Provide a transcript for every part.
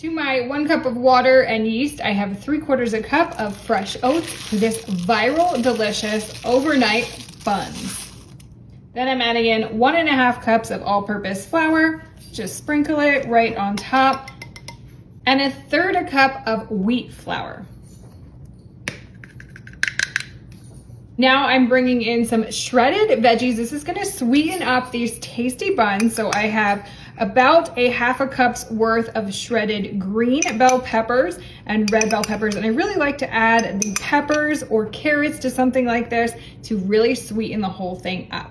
To my 1 cup of water and yeast, I have 3/4 a cup of fresh oats for this viral, delicious overnight buns. Then I'm adding in 1.5 cups of all-purpose flour, just sprinkle it right on top, and 1/3 cup of wheat flour. Now I'm bringing in some shredded veggies. This is gonna sweeten up these tasty buns. So I have about 1/2 cup's worth of shredded green bell peppers and red bell peppers. And I really like to add the peppers or carrots to something like this to really sweeten the whole thing up.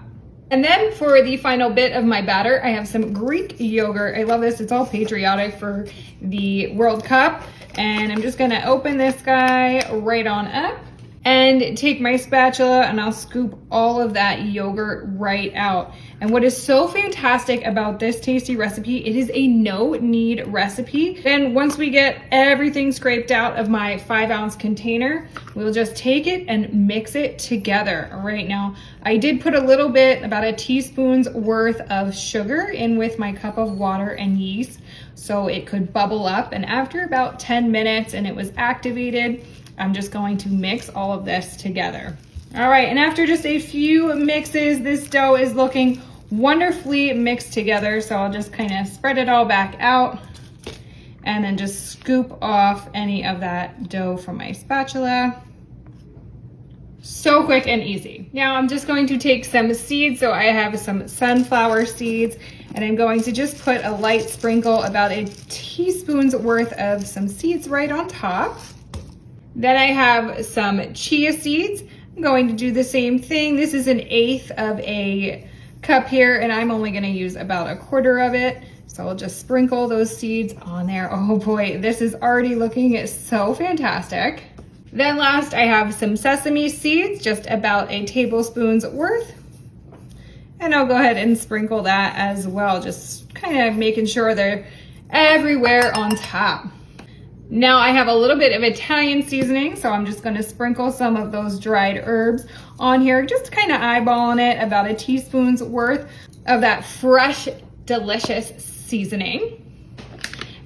And then for the final bit of my batter, I have some Greek yogurt. I love this, it's all patriotic for the World Cup. And I'm just gonna open this guy right on up and take my spatula and I'll scoop all of that yogurt right out. And what is so fantastic about this tasty recipe, it is a no-knead recipe. Then once we get everything scraped out of my 5-ounce container, we'll just take it and mix it together. Right now, I did put a little bit, about a teaspoon's worth of sugar in with my cup of water and yeast so it could bubble up. And after about 10 minutes and it was activated, I'm just going to mix all of this together. All right, and after just a few mixes, this dough is looking wonderfully mixed together. So I'll just kind of spread it all back out and then just scoop off any of that dough from my spatula. So quick and easy. Now I'm just going to take some seeds. So I have some sunflower seeds and I'm going to just put a light sprinkle, about a teaspoon's worth of some seeds right on top. Then I have some chia seeds. I'm going to do the same thing. This is 1/8 of a cup here, and I'm only gonna use about 1/4 of it. So I'll just sprinkle those seeds on there. Oh boy, this is already looking so fantastic. Then last, I have some sesame seeds, just about a tablespoon's worth. And I'll go ahead and sprinkle that as well, just kind of making sure they're everywhere on top. Now I have a little bit of Italian seasoning, so I'm just gonna sprinkle some of those dried herbs on here, just kind of eyeballing it, about a teaspoon's worth of that fresh, delicious seasoning.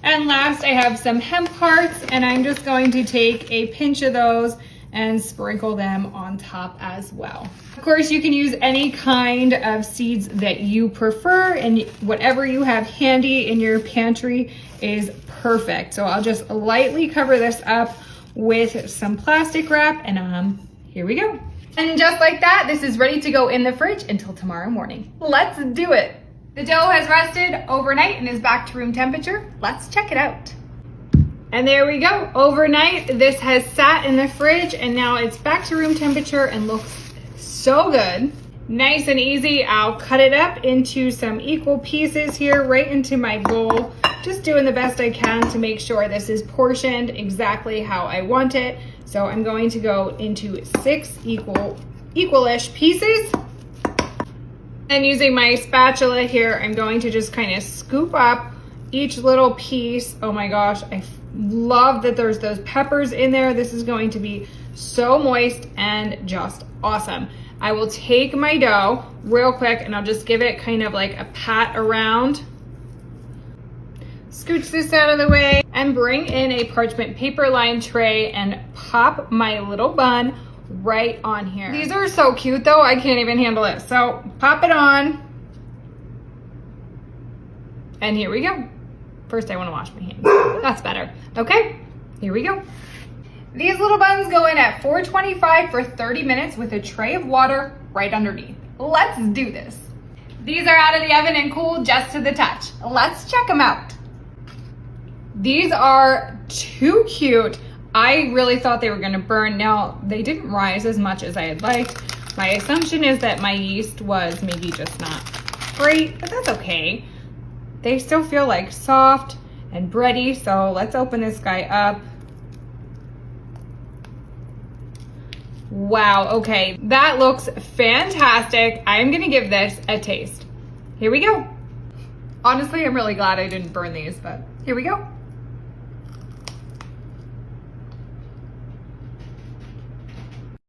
And last, I have some hemp hearts, and I'm just going to take a pinch of those and sprinkle them on top as well. Of course, you can use any kind of seeds that you prefer, and whatever you have handy in your pantry is perfect. So I'll just lightly cover this up with some plastic wrap, and here we go. And just like that, this is ready to go in the fridge until tomorrow morning. Let's do it. The dough has rested overnight and is back to room temperature. Let's check it out. And there we go. Overnight, this has sat in the fridge and now it's back to room temperature and looks so good. Nice and easy. I'll cut it up into some equal pieces here, right into my bowl. Just doing the best I can to make sure this is portioned exactly how I want it. So I'm going to go into 6 equal-ish pieces. And using my spatula here, I'm going to just kind of scoop up each little piece. Oh my gosh, I love that there's those peppers in there. This is going to be so moist and just awesome. I will take my dough real quick and I'll just give it kind of like a pat around. Scooch this out of the way and bring in a parchment paper lined tray and pop my little bun right on here. These are so cute though, I can't even handle it. So pop it on. And here we go. First I want to wash my hands. That's better. Okay, here we go. These little buns go in at 425 for 30 minutes with a tray of water right underneath. Let's do this. These are out of the oven and cooled just to the touch. Let's check them out. These are too cute. I really thought they were gonna burn. Now, they didn't rise as much as I had liked. My assumption is that my yeast was maybe just not great, but that's okay. They still feel like soft and bready, so let's open this guy up. Wow, okay, that looks fantastic. I'm gonna give this a taste. Here we go. Honestly, I'm really glad I didn't burn these, but here we go.